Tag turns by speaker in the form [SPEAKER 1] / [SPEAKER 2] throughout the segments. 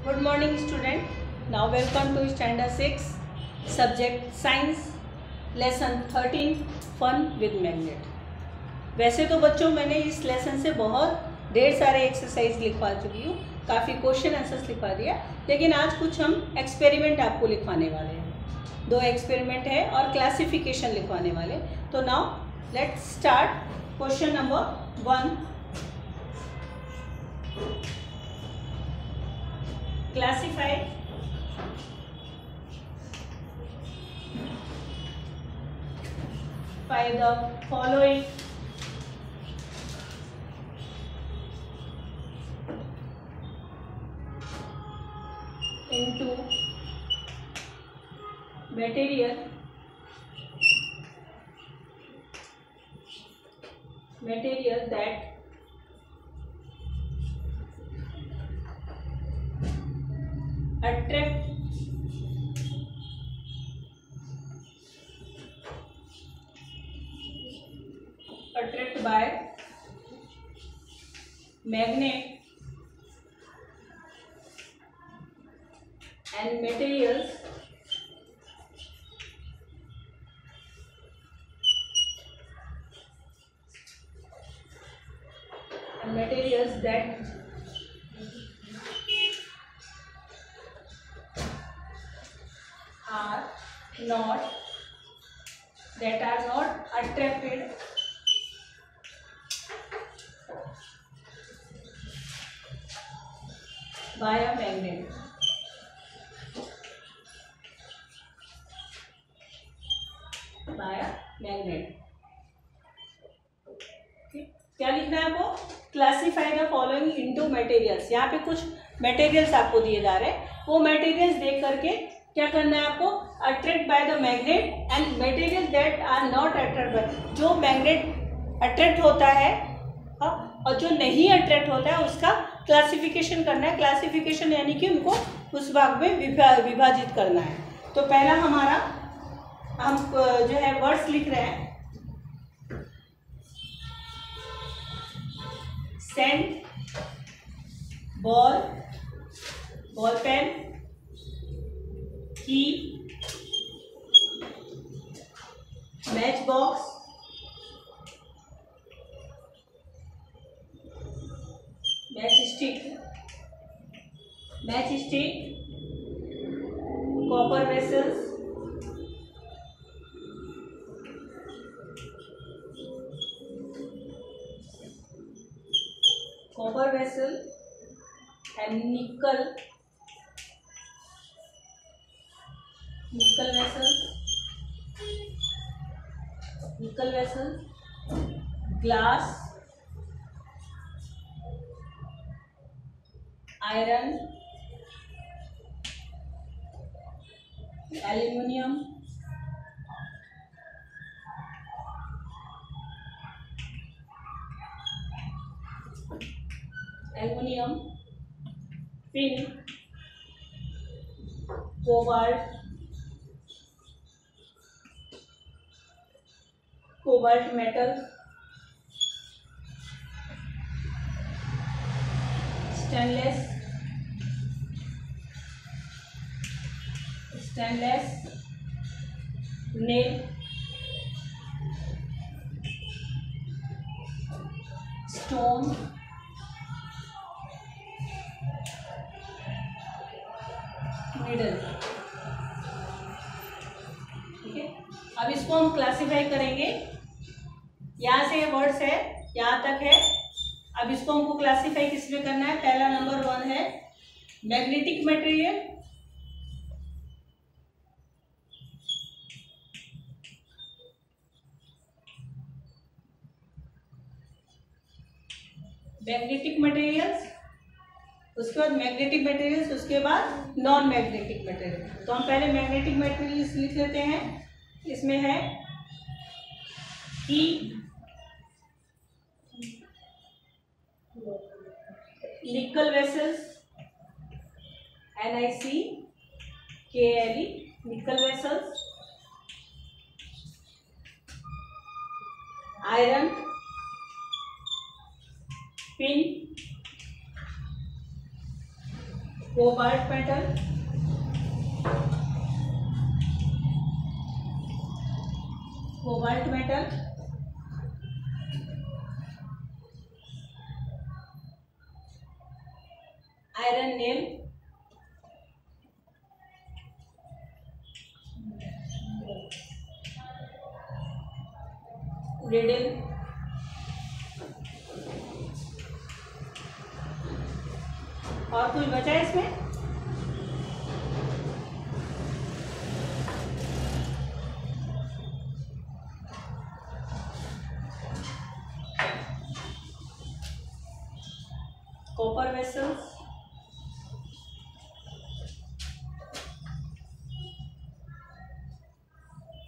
[SPEAKER 1] Good morning student. Now welcome to standard 6 subject science lesson 13 fun with magnet। वैसे तो बच्चों मैंने इस लेसन से बहुत ढेर सारे एक्सरसाइज लिखवा चुकी हूँ, काफ़ी क्वेश्चन आंसर्स लिखवा दिया, लेकिन आज कुछ हम एक्सपेरिमेंट आपको लिखवाने वाले हैं। 2 एक्सपेरिमेंट है और क्लासिफिकेशन लिखवाने वाले। तो now let's start question number 1। Classify by the following into material that attract by magnet and materials that are not attracted by a magnet। क्या लिखना है आपको? Classify the following into materials. यहाँ पे कुछ मटेरियल्स आपको दिए जा रहे हैं, वो मटेरियल्स देख करके क्या करना है आपको? Attract by the magnet and material that are not attract by. जो मैग्नेट अट्रैक्ट होता है और जो नहीं अट्रैक्ट होता है उसका क्लासिफिकेशन करना है। क्लासिफिकेशन यानी कि उनको उस भाग में विभाजित करना है। तो पहला हमारा हम जो है वर्ड्स लिख रहे हैं। सेंट, बॉल, बॉल पेन, की, match box, match stick, copper vessels, copper vessel and निकल vessel, glass, iron, aluminium, pin, cobalt metal, stainless nail, stone, needle. ठीक है, अब इसको हम क्लासिफाई करेंगे। यहाँ से वर्ड्स है, यहाँ तक है। अब इसको हमको क्लासिफाई किस में करना है? पहला नंबर 1 है मैग्नेटिक मटेरियल, उसके बाद मैग्नेटिक मटेरियल्स, उसके बाद नॉन मैग्नेटिक मटेरियल। तो हम पहले मैग्नेटिक मटेरियल्स लिख लेते हैं। इसमें है की, निकल वेसल्स, NiCKLE, निकल vessels, iron, pin, cobalt metal, cobalt metal, iron nail, riddle, और कुछ बचा है इसमें? कॉपर वेसल्स,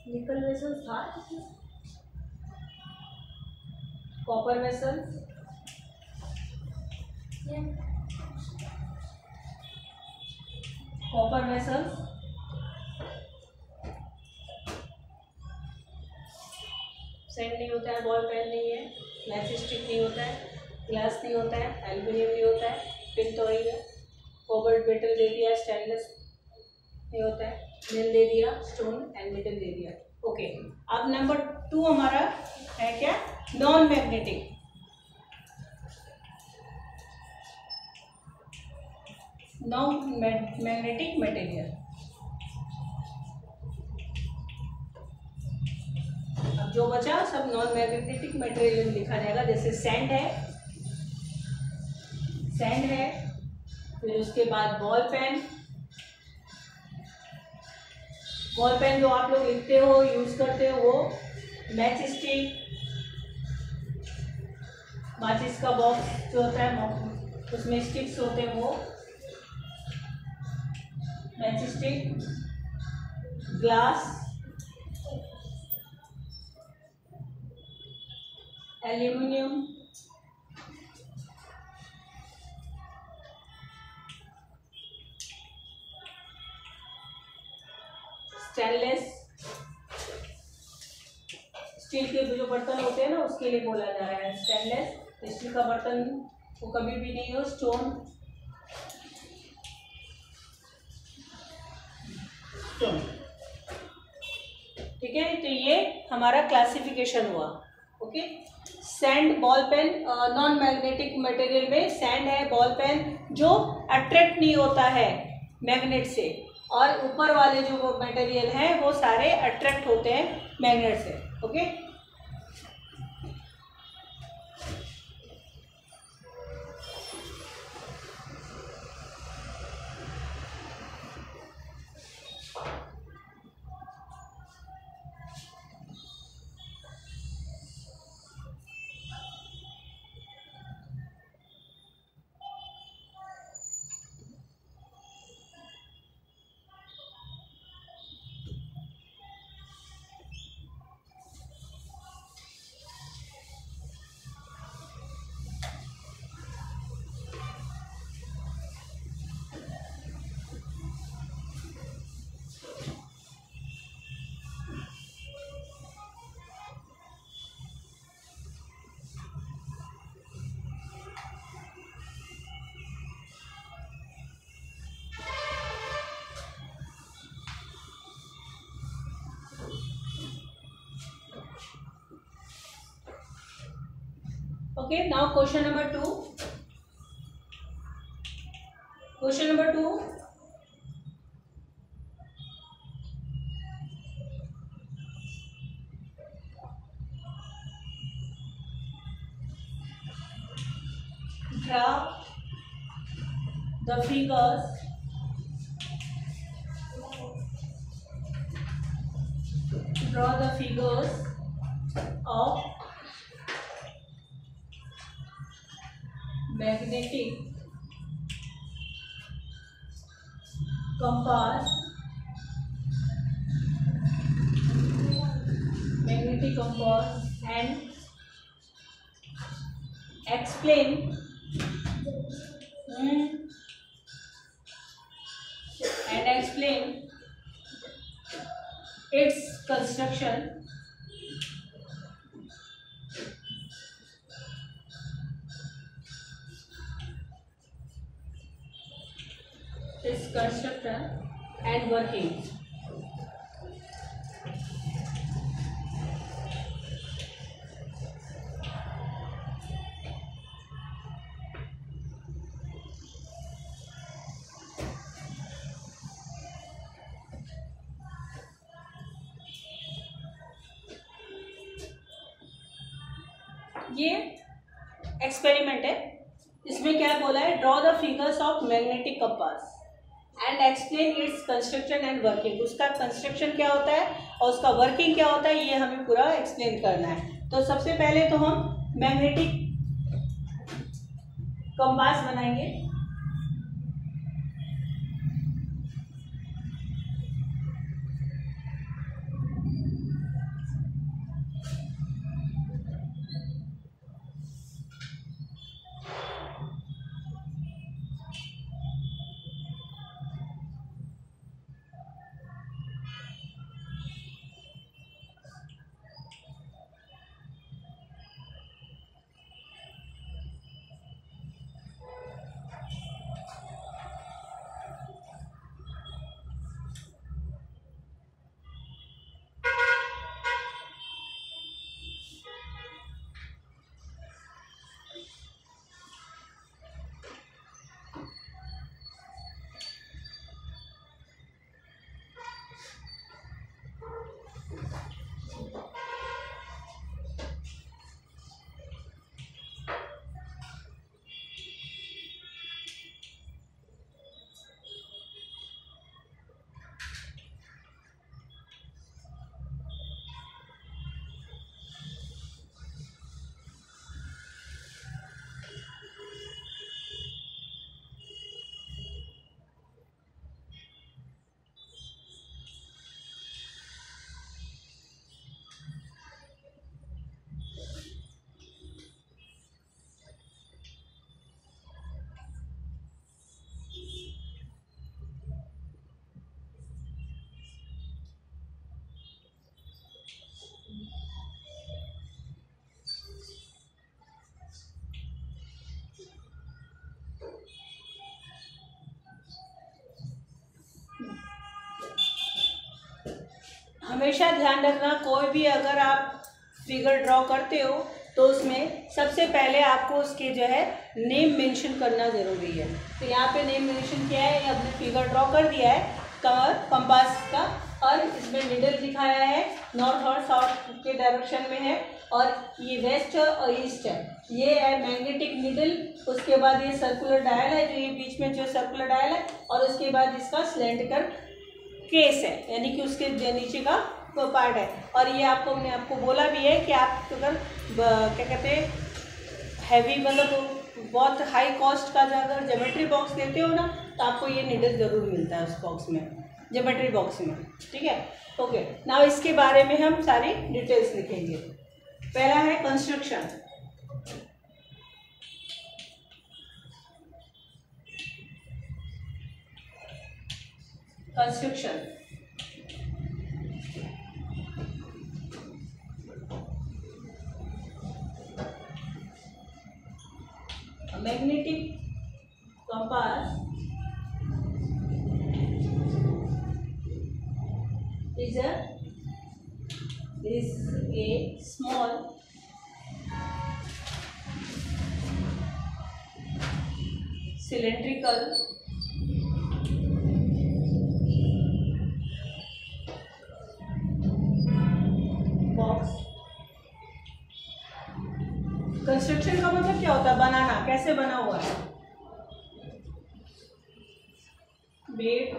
[SPEAKER 1] निकल वेसल्स था, copper vessels, copper vessels, send नहीं होता है, बॉल पेन नहीं है, मैच स्टिक नहीं होता है, ग्लास नहीं होता है, एल्यूमिनियम नहीं होता है, पिन तो ही है, कोबाल्ट मेटल दे दिया, स्टेनलेस नहीं होता है, नील दे दिया, स्टोन एंड निकल दे दिया। ओके, अब नंबर 2 हमारा है क्या? Non magnetic. Non magnetic material. अब जो बचा सब नॉन मैग्नेटिक मटेरियल लिखा जाएगा, जैसे सैंड है, फिर उसके बाद बॉल पेन जो आप लोग लिखते हो, यूज करते हो, वो मैच स्टिक, माचिस का बॉक्स जो होता है उसमें स्टिक्स होते हैं, वो match stick, glass, aluminium, stainless, steel के जो बर्तन होते हैं ना उसके लिए बोला जा रहा है स्टेनलेस। स्टील का बर्तन वो कभी भी नहीं हो, स्टोन, ठीक है। तो ये हमारा क्लासिफिकेशन हुआ। Okay, sand, ball pen, non magnetic material में सैंड है, बॉल पेन जो अट्रैक्ट नहीं होता है मैग्नेट से, और ऊपर वाले जो मटेरियल हैं वो सारे अट्रैक्ट होते हैं मैग्नेट से। Okay, okay, now question number 2. Question number 2. Draw the figures of magnetic compass and explain its construction its construction and working. ये एक्सपेरिमेंट है, इसमें क्या बोला है, draw the figures of magnetic compass and explain its construction and working. उसका construction क्या होता है और उसका वर्किंग क्या होता है, ये हमें पूरा एक्सप्लेन करना है। तो सबसे पहले तो हम मैग्नेटिक कंपास बनाएंगे। हमेशा ध्यान रखना, कोई भी अगर आप फिगर ड्रॉ करते हो तो उसमें सबसे पहले आपको उसके जो है नेम मेंशन करना ज़रूरी है। तो यहाँ पे नेम मेंशन किया है, हमने फिगर ड्रॉ कर दिया है कंपास का, और इसमें निडल दिखाया है, नॉर्थ और साउथ के डायरेक्शन में है, और ये वेस्ट और ईस्ट है, ये है मैग्नेटिक निडल। उसके बाद ये सर्कुलर डायल है, जो ये बीच में जो सर्कुलर डायल है, और उसके बाद इसका सिलेंड्रिकल केस है, यानी कि उसके नीचे का पार्ट है। और ये हमने आपको बोला भी है कि आप अगर क्या कहते हैं हैवी, मतलब बहुत हाई कॉस्ट का अगर ज्योमेट्री बॉक्स लेते हो ना, तो आपको ये निडल ज़रूर मिलता है उस बॉक्स में, ज्योमेट्री बॉक्स में। ठीक है, ओके। नाउ इसके बारे में हम सारी डिटेल्स लिखेंगे। पहला है construction. Construction magnetic compass is a small cylindrical box। Construction का मतलब क्या होता है, बनाना, कैसे बना हुआ है, made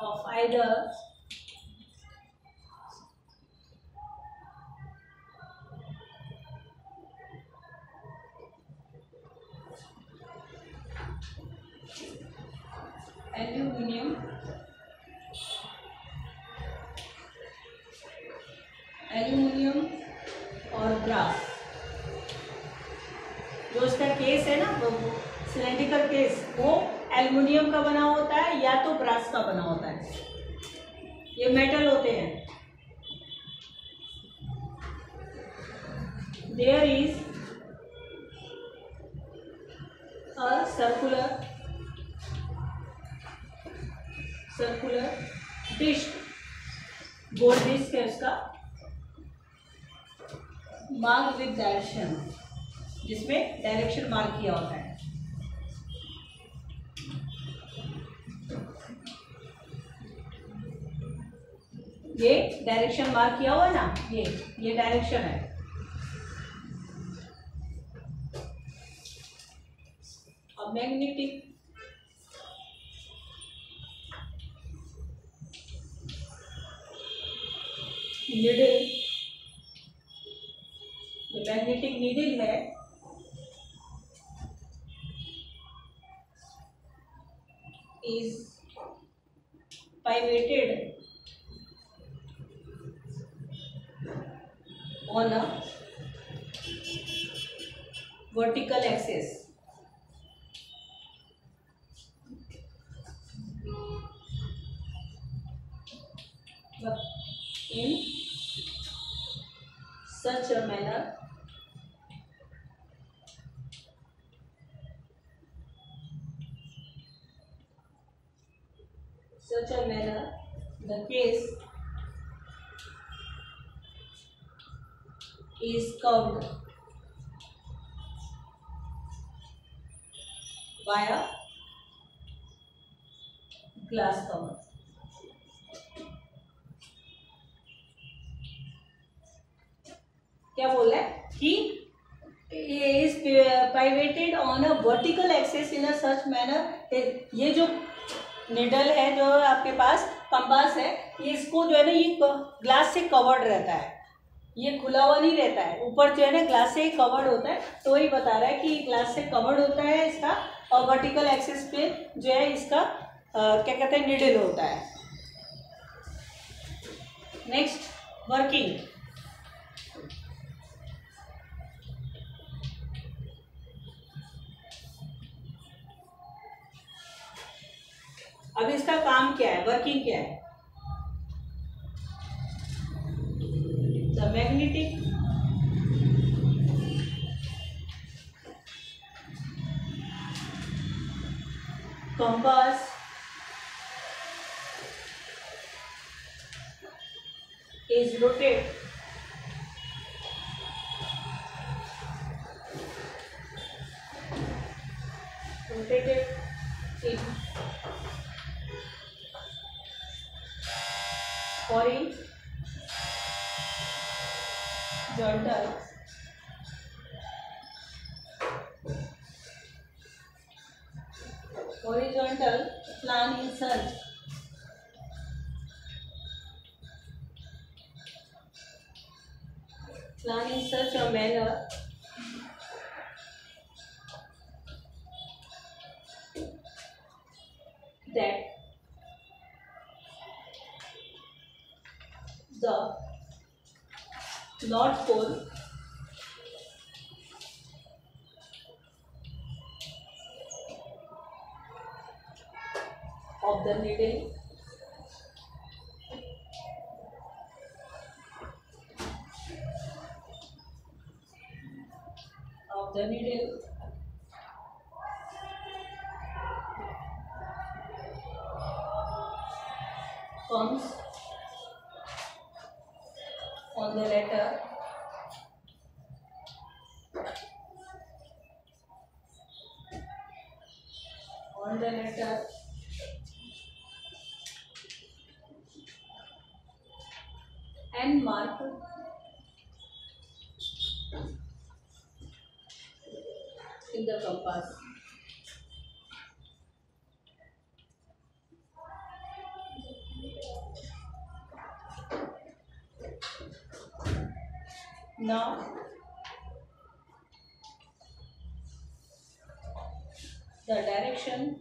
[SPEAKER 1] of either एल्यूमिनियम और ब्रास। जो इसका केस है ना, सिलेंड्रिकल केस, वो एल्युमिनियम का बना होता है या तो ब्रास का बना होता है। ये मेटल होते हैं। There is a circular circular disc, गोल डिस्क है उसका, मार्क विद डायरेक्शन, जिसमें डायरेक्शन मार्क किया होता है। ये डायरेक्शन मार्क किया हुआ है ना, ये डायरेक्शन है। अब मैग्नेटिक नीडल, जो मैग्नेटिक नीडल है is pivoted on a vertical axis. In such a manner the case is curved by a glass cover. क्या बोल रहा है कि is pivoted on a vertical axis in a such manner. ये जो needle है, जो आपके पास कंपास है, ये इसको जो है ना, ये ग्लास से कवर्ड रहता है, ये खुला हुआ नहीं रहता है, ऊपर जो है ना ग्लास से कवर्ड होता है। तो वही बता रहा है कि ग्लास से कवर्ड होता है इसका, और वर्टिकल एक्सिस पे जो है इसका क्या कहते हैं, निडल होता है। Next, working. अब इसका काम क्या है, वर्किंग क्या है? The magnetic compass is rotated in horizontal plane in such a manner that the north pole of the needle comes on the letter and mark in the compass. Now the direction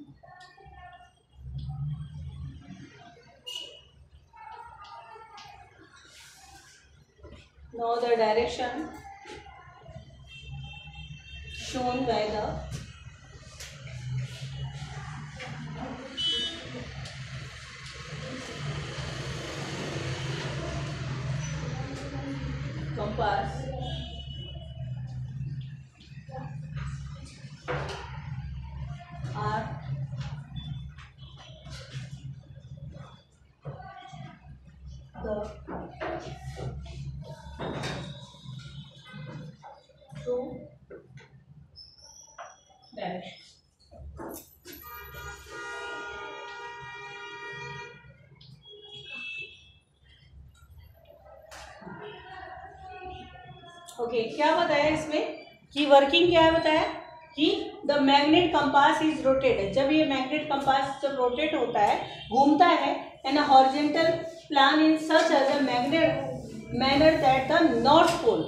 [SPEAKER 1] shown by the compass are true direction. Okay, क्या बताया इसमें कि working क्या है बताया कि the magnet compass is rotated. जब ये मैग्नेट कंपास जब रोटेट होता है, घूमता है in a horizontal plane in such as a magnet manner that the north pole,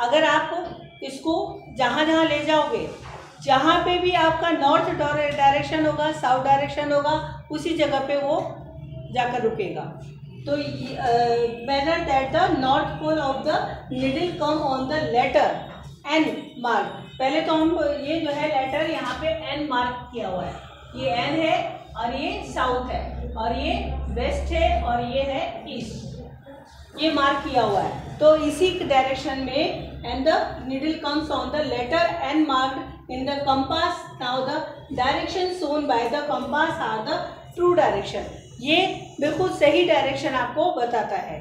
[SPEAKER 1] अगर आप इसको जहाँ जहाँ ले जाओगे, जहाँ पे भी आपका नॉर्थ डायरेक्शन होगा, साउथ डायरेक्शन होगा, उसी जगह पे वो जाकर रुकेगा। तो manner that the north pole of the needle come on the letter N mark. पहले तो हम ये जो है लेटर यहाँ पे एन मार्क किया हुआ है, ये एन है और ये साउथ है और ये वेस्ट है और ये है ईस्ट, ये मार्क किया हुआ है। तो इसी डायरेक्शन में and the needle comes on the letter N marked in the compass. Now the direction shown by the compass are the true direction. ये बिल्कुल सही डायरेक्शन आपको बताता है,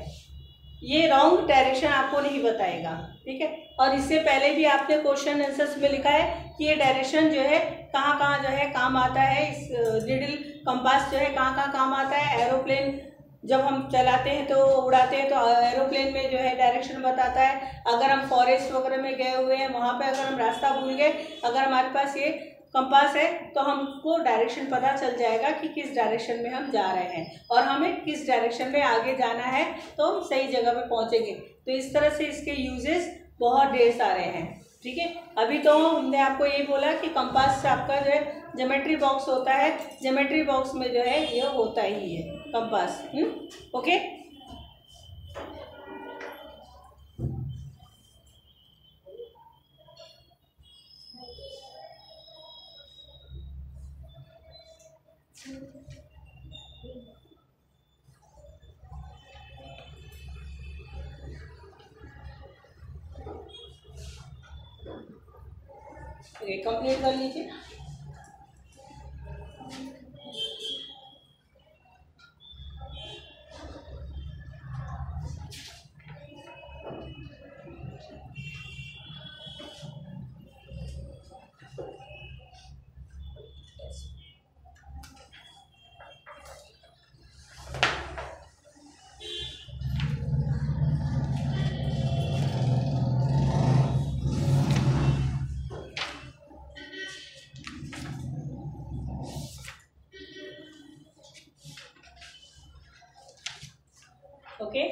[SPEAKER 1] ये रॉन्ग डायरेक्शन आपको नहीं बताएगा, ठीक है। और इससे पहले भी आपने क्वेश्चन आंसर्स में लिखा है कि ये डायरेक्शन जो है कहाँ कहाँ जो है काम आता है, इस निडल कंपास जो है कहाँ कहाँ काम आता है। एरोप्लेन जब हम चलाते हैं तो उड़ाते हैं तो एरोप्लेन में जो है डायरेक्शन बताता है। अगर हम फॉरेस्ट वगैरह में गए हुए हैं, वहाँ पे अगर हम रास्ता भूल गए, अगर हमारे पास ये कंपास है तो हमको डायरेक्शन पता चल जाएगा कि किस डायरेक्शन में हम जा रहे हैं और हमें किस डायरेक्शन में आगे जाना है, तो हम सही जगह पे पहुंचेंगे। तो इस तरह से इसके यूजेस बहुत ढेर सारे हैं, ठीक है। अभी तो हमने आपको ये बोला कि कंपास आपका जो है ज्योमेट्री बॉक्स होता है, ज्योमेट्री बॉक्स में जो है ये होता ही है कंपास। ओके, कंप्लीट कर लीजिए। ओके,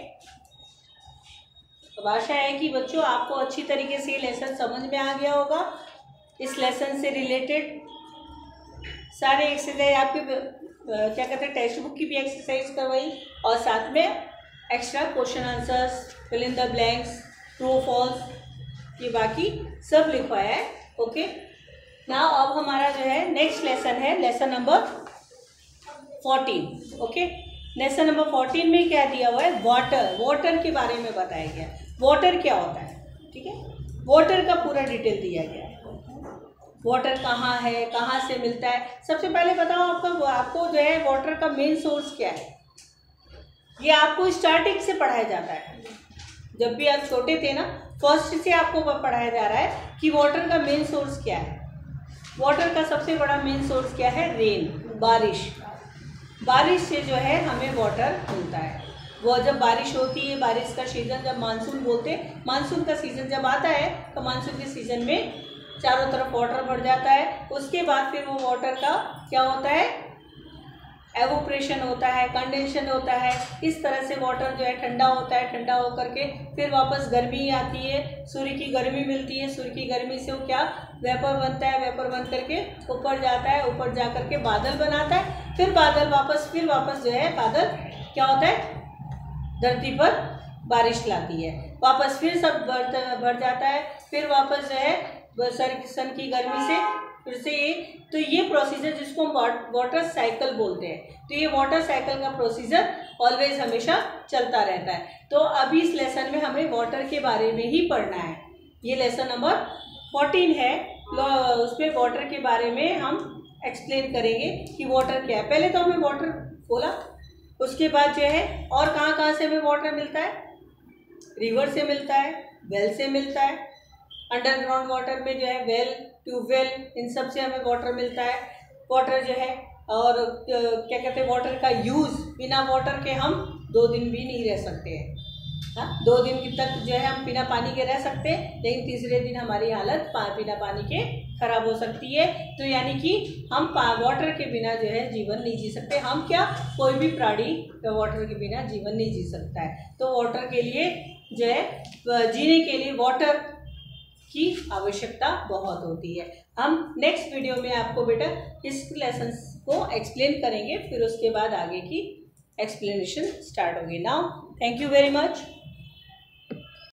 [SPEAKER 1] तो आशा है कि बच्चों आपको अच्छी तरीके से ये लेसन समझ में आ गया होगा। इस लेसन से रिलेटेड सारे एक्सरसाइज आपके क्या कहते हैं टेक्स्ट बुक की भी एक्सरसाइज करवाई और साथ में extra question answers, fill in the blanks, true false, ये बाकी सब लिखवाया है। ओके, नाउ अब हमारा जो है नेक्स्ट लेसन है lesson number 14। Okay, lesson number 14 में क्या दिया हुआ है, वाटर। वाटर के बारे में बताया गया, वाटर क्या होता है, ठीक है। वाटर का पूरा डिटेल दिया गया है, वाटर कहाँ है, कहाँ से मिलता है। सबसे पहले बताओ आपको जो है वाटर का मेन सोर्स क्या है। ये आपको स्टार्टिंग से पढ़ाया जाता है, जब भी आप छोटे थे ना, फर्स्ट से आपको पढ़ाया जा रहा है कि वाटर का मेन सोर्स क्या है। वाटर का सबसे बड़ा मेन सोर्स क्या है, रेन, बारिश। बारिश से जो है हमें वाटर मिलता है। वो जब बारिश होती है, बारिश का सीज़न जब मानसून बोलते हैं, मानसून का सीज़न जब आता है तो मानसून के सीज़न में चारों तरफ वाटर भर जाता है। उसके बाद फिर वो वाटर का क्या होता है, एवोपरेशन होता है, कंडेंसेशन होता है। इस तरह से वाटर जो है ठंडा होता है, ठंडा होकर के फिर वापस गर्मी आती है, सूर्य की गर्मी मिलती है, सूर्य की गर्मी से वो क्या वेपर बनता है, वेपर बन करके ऊपर जाता है, ऊपर जा करके बादल बनाता है। फिर बादल वापस जो है बादल क्या होता है, धरती पर बारिश लाती है, वापस फिर सब भर जाता है। फिर वापस जो है सन की गर्मी से फिर से ये प्रोसीजर जिसको हम वाटर साइकिल बोलते हैं। तो ये वाटर साइकिल का प्रोसीजर ऑलवेज हमेशा चलता रहता है। तो अभी इस लेसन में हमें वाटर के बारे में ही पढ़ना है। ये लेसन नंबर 14 है, उसमें वाटर के बारे में हम एक्सप्लेन करेंगे कि वाटर क्या है। पहले तो हमें वाटर बोला उसके बाद जो है और कहाँ कहाँ से हमें वाटर मिलता है, रिवर से मिलता है, वेल से मिलता है, अंडरग्राउंड वाटर में जो है वेल, ट्यूबवेल, इन सब से हमें वाटर मिलता है। वाटर जो है और क्या कहते हैं, वाटर का यूज़, बिना वाटर के हम 2 दिन भी नहीं रह सकते हैं। हाँ, 2 दिन तक जो है हम बिना पानी के रह सकते हैं, लेकिन तीसरे दिन हमारी हालत बिना पानी के खराब हो सकती है। तो यानी कि हम वाटर के बिना जो है जीवन नहीं जी सकते। हम क्या, कोई भी प्राणी वाटर के बिना जीवन नहीं जी सकता है। तो वाटर के लिए जो है, जीने के लिए वाटर की आवश्यकता बहुत होती है। हम नेक्स्ट वीडियो में आपको बेटा इस लेसन को एक्सप्लेन करेंगे, फिर उसके बाद आगे की एक्सप्लेनेशन स्टार्ट होगी। Now thank you very much.